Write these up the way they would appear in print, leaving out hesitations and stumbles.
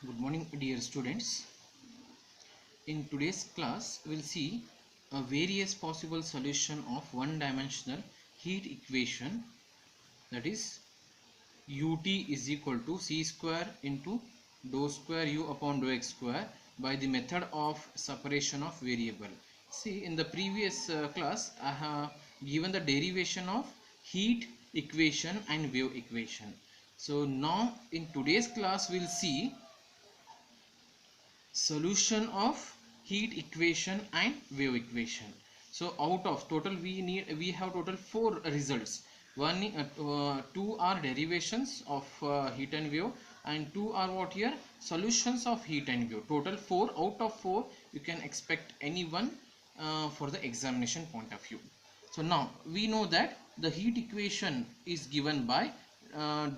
Good morning, dear students. In today's class, we'll see a various possible solution of one-dimensional heat equation, that is ut is equal to c square into dou square u upon dou x square by the method of separation of variable. See, in the previous class, I have given the derivation of heat equation and wave equation. So now in today's class, we'll see solution of heat equation and wave equation. So out of total we have total four results. Two are derivations of heat and wave, and two are what here, solutions of heat and wave. Total four. Out of four you can expect any one for the examination point of view. So now we know that the heat equation is given by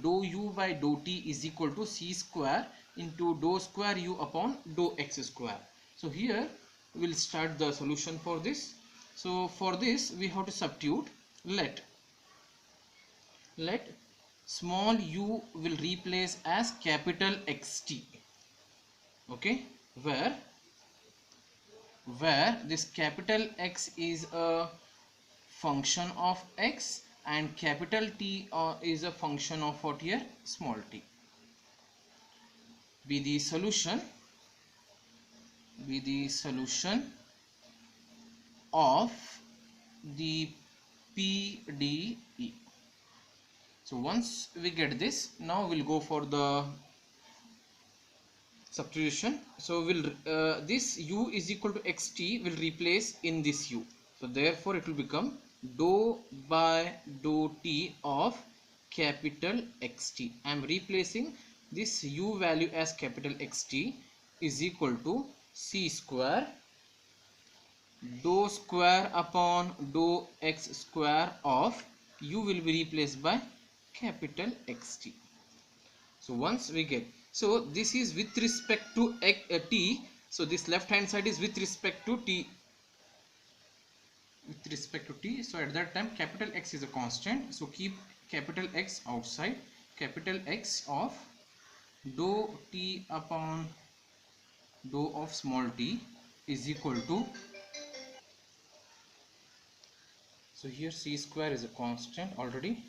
dou u by dou t is equal to c square into dou square u upon dou x square. So here we will start the solution for this. So for this we have to substitute. Let small u will replace as capital XT. Okay, where this capital X is a function of x and capital T is a function of what here, small t. Be the solution of the PDE. So once we get this, now we'll go for the substitution. So this u is equal to xt will replace in this u. So therefore it will become dou by dou t of capital XT. I am replacing this u value as capital XT is equal to c square dou square upon dou x square of u will be replaced by capital XT. So once we get, so this is with respect to t, so this left hand side is with respect to t, so at that time capital X is a constant, so keep capital X outside. Capital X of dou t upon dou of small t is equal to, so here c square is a constant already,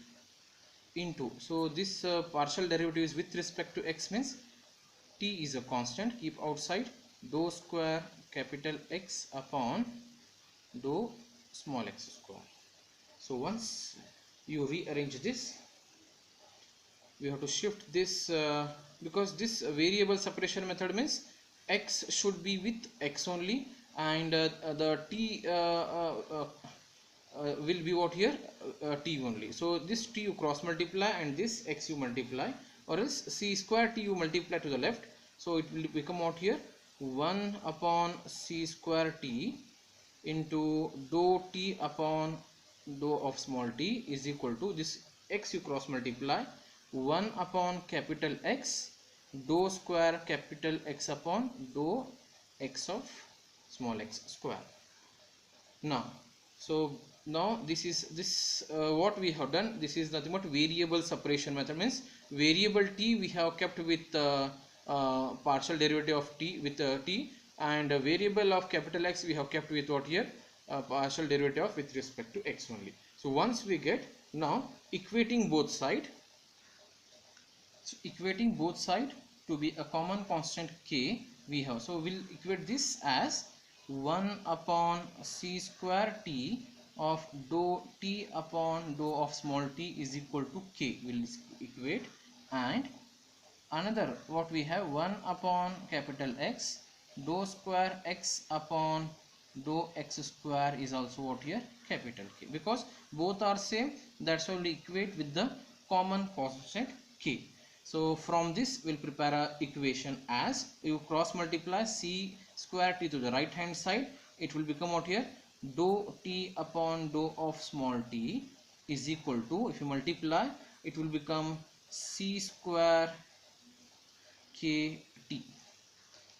into, so this partial derivative is with respect to x means t is a constant, keep outside, dou square capital X upon dou small x square. So once you rearrange this, we have to shift this because this variable separation method means x should be with x only, and the t will be what here, t only. So this t you cross multiply and this x you multiply, or else c square t you multiply to the left, so it will become what here, 1 upon c square t into dou t upon dou of small t is equal to this x you cross multiply, 1 upon capital X dou square capital X upon dou x of small x square. Now, so now this is what we have done. This is nothing but variable separation method, means variable t we have kept with partial derivative of t with t, and variable of capital X we have kept with what here, partial derivative of with respect to x only. So once we get, now equating both side, so equating both side to be a common constant k we have, so we'll equate this as 1 upon c square t of dou t upon dou of small t is equal to k will equate, and another what we have, 1 upon capital X dou square x upon dou x square is also what here, capital K, because both are same, that's why we equate with the common constant k. So from this we'll prepare a equation as, you cross multiply c square t to the right hand side, it will become what here, dou t upon dou of small t is equal to, if you multiply it will become c square kt.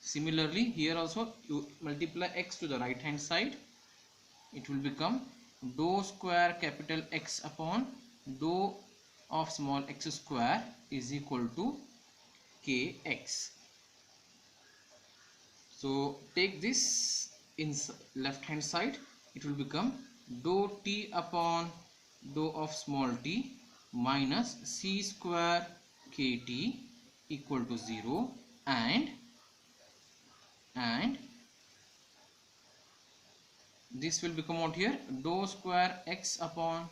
Similarly here also you multiply x to the right hand side, it will become dou square capital X upon dou of small x square is equal to kx. So take this in left hand side, it will become dou t upon dou of small t minus c square kt equal to 0, and this will become out here dou square x upon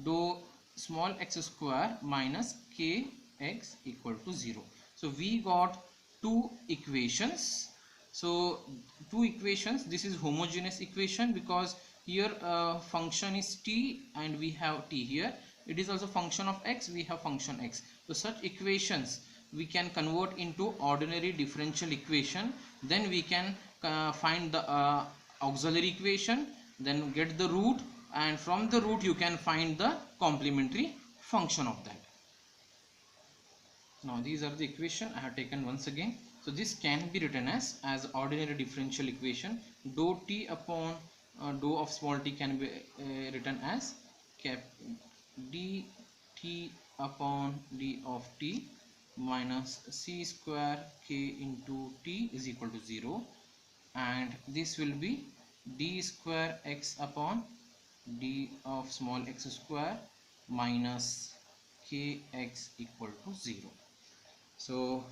dou small x square minus kx equal to 0. So we got two equations. So two equations, this is homogeneous equation because here function is t and we have t here. It is also function of x, we have function x. So such equations we can convert into ordinary differential equation. Then we can find the auxiliary equation, then get the root, and from the root you can find the complementary function of that. Now these are the equation I have taken once again. So this can be written as ordinary differential equation. Dou t upon dou of small t can be written as cap dt upon d of t minus c square k into t is equal to 0, and this will be d square x upon d of small x square minus kx equal to 0. So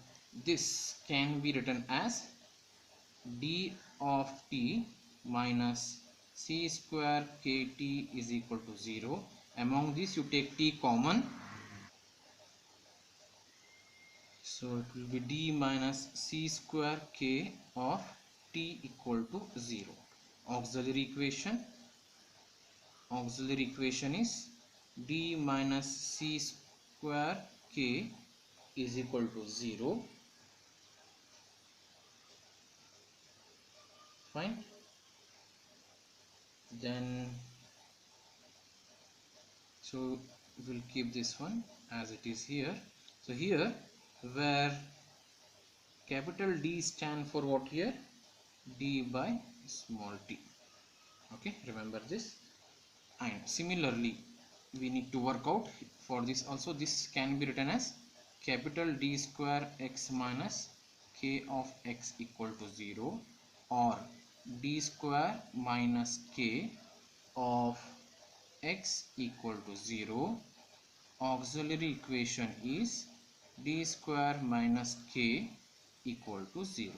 this can be written as d of t minus c square kt is equal to 0. Among this you take t common, so it will be d minus c square k of t equal to 0. Auxiliary equation is d minus c square k is equal to 0. Fine. Then so we'll keep this one as it is here. So here where capital D stand for what here? D by small t. Okay, remember this. And similarly we need to work out for this also. This can be written as capital D square x minus k of x equal to 0, or d square minus k of x equal to 0. Auxiliary equation is d square minus k equal to 0.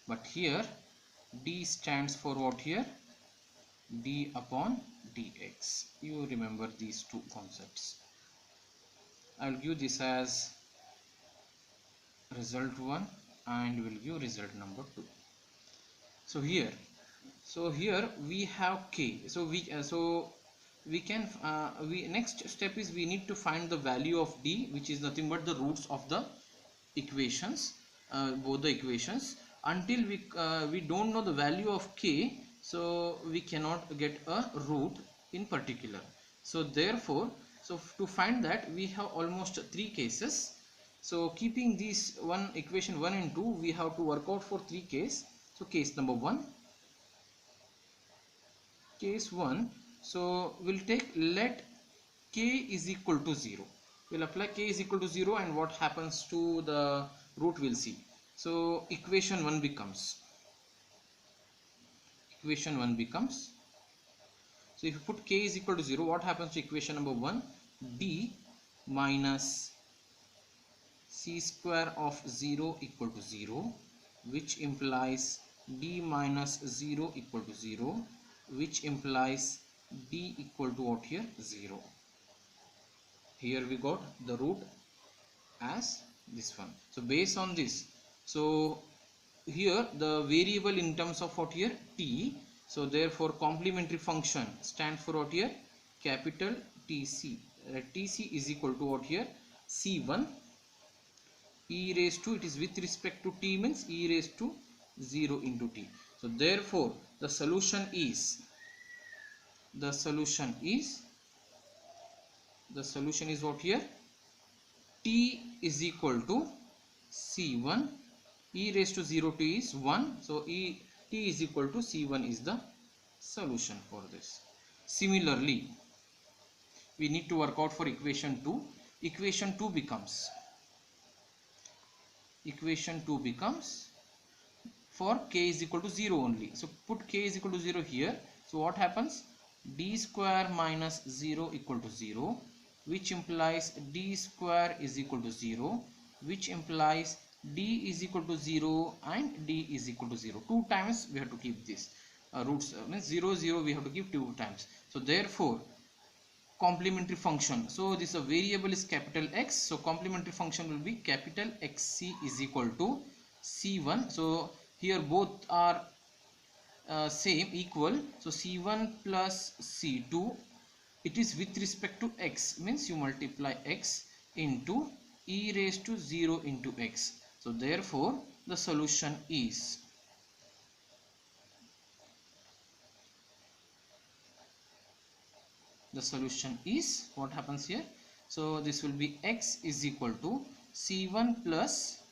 But here d stands for what here? D upon dx. You remember these two concepts. I will give this as result 1 and will give result number 2. So here we have k. So we can next step is we need to find the value of d, which is nothing but the roots of the equations, both the equations. Until we don't know the value of k, so we cannot get a root in particular. So therefore, so to find that we have almost 3 cases. So keeping these one equation 1 and 2, we have to work out for 3 cases. So case number 1, case 1, so we'll take let k is equal to 0. We'll apply k is equal to 0, and what happens to the root we'll see. So equation 1 becomes, so if you put k is equal to 0, what happens to equation number 1? D minus c square of 0 equal to 0, which implies d minus 0 equal to 0, which implies d equal to what here? 0. Here we got the root as this one. So based on this, so here the variable in terms of what here? T. So therefore complementary function stands for what here? Capital TC. TC is equal to what here? C1 e raised to, it is with respect to t, means e raised to 0 into t. So therefore the solution is what here? T is equal to C1, e raised to 0 t is 1, so t is equal to C1 is the solution for this. Similarly, we need to work out for equation 2. Equation 2 becomes for k is equal to 0 only. So put k is equal to 0 here. So what happens? D square minus 0 equal to 0, which implies d square is equal to 0, which implies d is equal to 0 and d is equal to 0. Two times we have to keep this roots, means 0 0 we have to keep two times. So therefore complementary function, so this variable is capital X, so complementary function will be capital XC is equal to C1. So here both are same, equal, so C1 plus C2, it is with respect to X, means you multiply X into e raised to 0 into X. So therefore the solution is what happens here? So this will be X is equal to C1 plus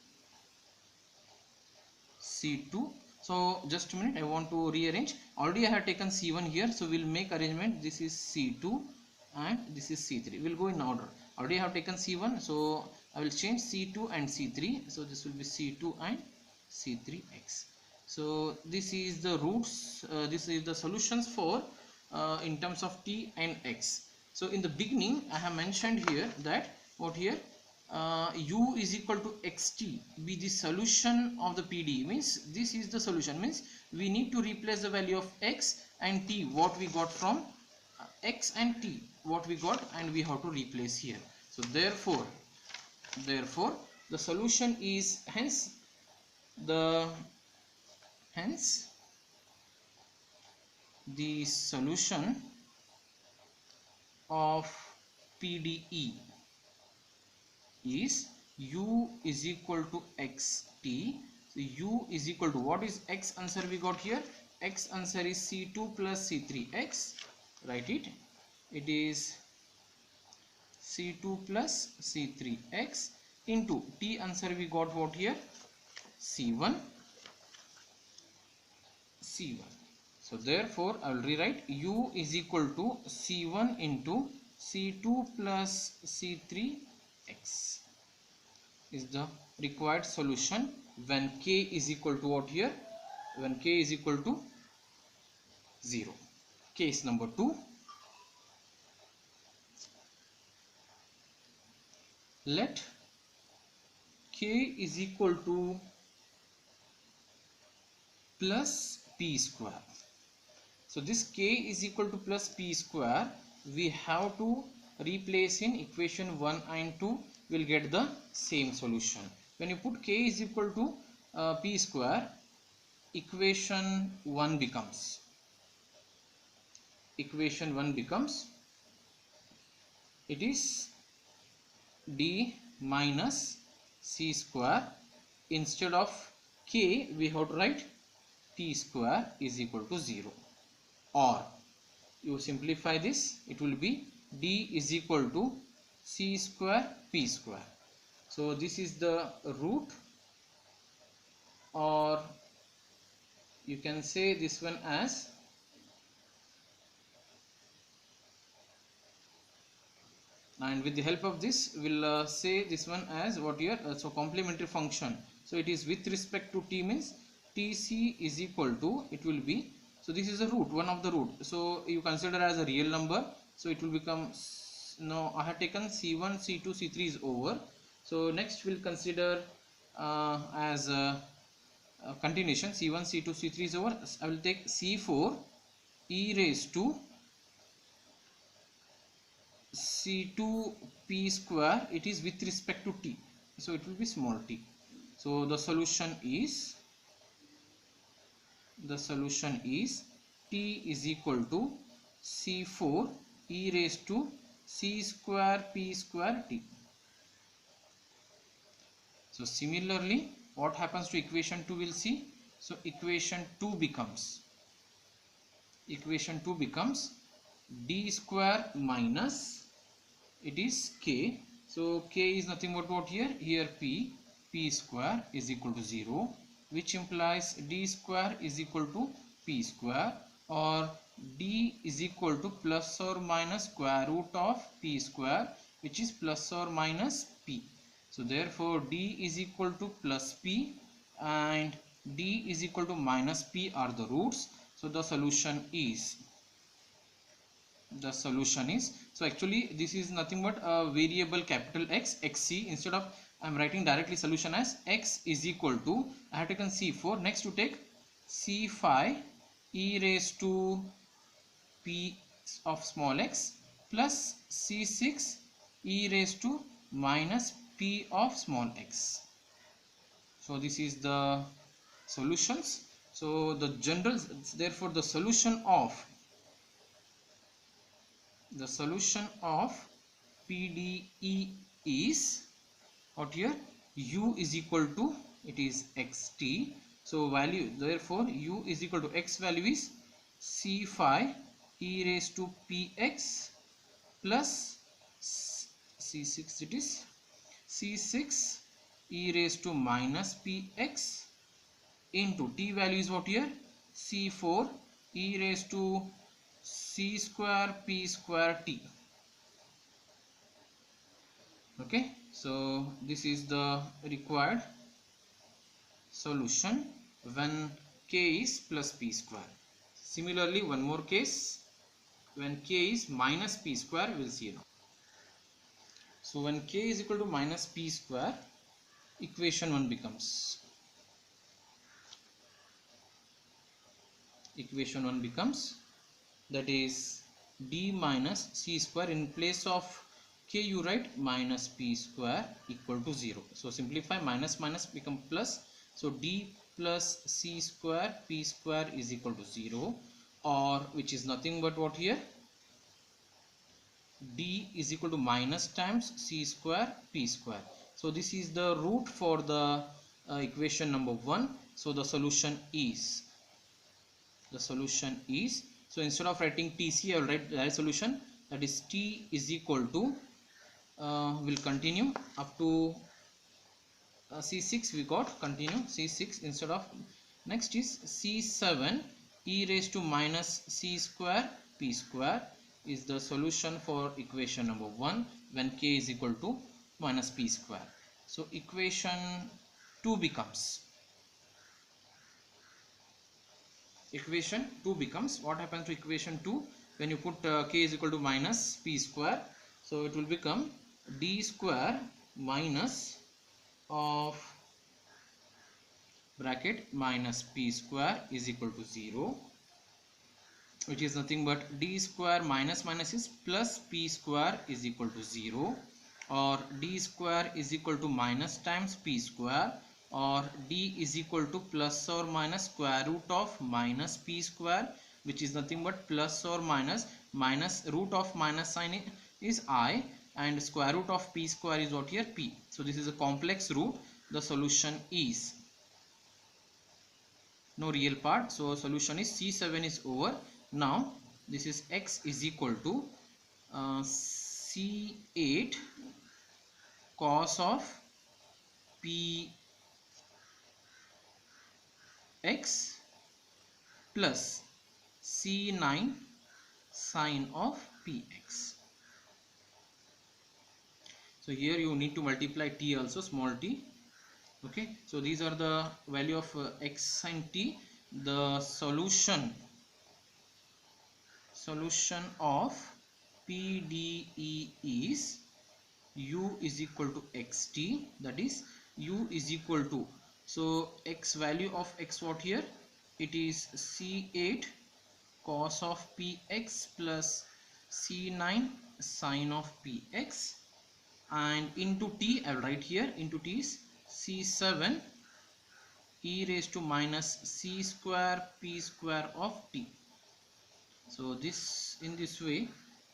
C2. So just a minute, I want to rearrange. Already I have taken C1 here, so we'll make arrangement. This is C2 and this is C3. We'll go in order. Already I have taken C1, so I will change C2 and C3. So this will be C2 and C3x. So this is the roots, this is the solutions for in terms of t and x. So in the beginning I have mentioned here that what here u is equal to xt be the solution of the PD, means this is the solution, means we need to replace the value of x and t what we got from x and t what we got, and we have to replace here. So therefore the solution is hence the solution of PDE is u is equal to xt. So u is equal to, what is x answer we got here? X answer is C2 plus C3x. Write it. It is C2 plus C3x into t answer we got what here? C1. So therefore I will rewrite u is equal to C1 into C2 plus C3x is the required solution when k is equal to what here? When k is equal to 0. Case number 2. Let k is equal to plus p square. So this k is equal to plus p square, we have to replace in equation 1 and 2, will get the same solution. When you put k is equal to p square, equation 1 becomes it is d minus c square. Instead of k we have to write p square is equal to 0, or you simplify this, it will be d is equal to c square p square. So this is the root, or you can say this one as and with the help of this we'll say this one as what here, so complementary function. So it is with respect to t, means tc is equal to, it will be, so this is a root, one of the root, so you consider as a real number, so it will become, no, I have taken c1 c2 c3 is over. So next we'll consider as a continuation, c1 c2 c3 is over. I will take c4 e raised to c2 p square, it is with respect to t, so it will be small t. So the solution is t is equal to c4 e raised to c square p square t. So similarly what happens to equation 2 we'll see. So equation 2 becomes d square minus, it is k, so k is nothing but what here p square is equal to 0, which implies d square is equal to p square, or d is equal to plus or minus square root of p square, which is plus or minus p. So therefore d is equal to plus p and d is equal to minus p are the roots. So the solution is, so actually this is nothing but a variable capital X, xc. Instead of I'm writing directly solution as x is equal to, I have taken c4, next to take c5 e raised to p of small x plus c6 e raised to minus p of small x. So this is the solutions. So the general, therefore the solution of PDE is what here, u is equal to, it is xt. So value, therefore u is equal to x value is c5 e raised to px plus c6, it is c6 e raised to minus px into t value is what here, c4 e raised to c square p square t. Okay, so this is the required solution when k is plus p square. Similarly, one more case when k is minus p square, we'll see now. So when k is equal to minus p square, equation 1 becomes, that is d minus c square. In place of k you write minus p square equal to 0. So simplify, minus minus become plus. So d plus c square p square is equal to 0, or which is nothing but what here, d is equal to minus times c square p square. So this is the root for the equation number 1. So the solution is, so instead of writing TC, I will write direct solution, that is T is equal to, will continue up to C6 we got, continue C6 instead of, next is C7 e raised to minus c square p square is the solution for equation number 1 when k is equal to minus p square. So equation 2 becomes, what happens to equation 2 when you put k is equal to minus p square? So it will become d square minus of bracket minus p square is equal to 0, which is nothing but d square minus minus is plus p square is equal to 0, or d square is equal to minus times p square, or d is equal to plus or minus square root of minus p square, which is nothing but plus or minus root of minus sign is I, and square root of p square is what here, p. So this is a complex root. The solution is no real part, so solution is C7 is over. Now this is x is equal to C8 cos of p x plus C9 sine of px. So here you need to multiply t also, small t. Okay, so these are the value of x sine t. The solution of PDE is u is equal to xt, that is u is equal to, so x value of x what here, it is c8 cos of px plus c9 sine of px, and into t I will write here, into t is c7 e raised to minus c square p square of t. So this, in this way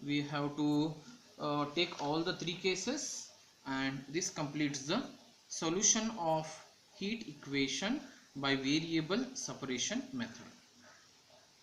we have to take all the three cases, and this completes the solution of heat equation by variable separation method.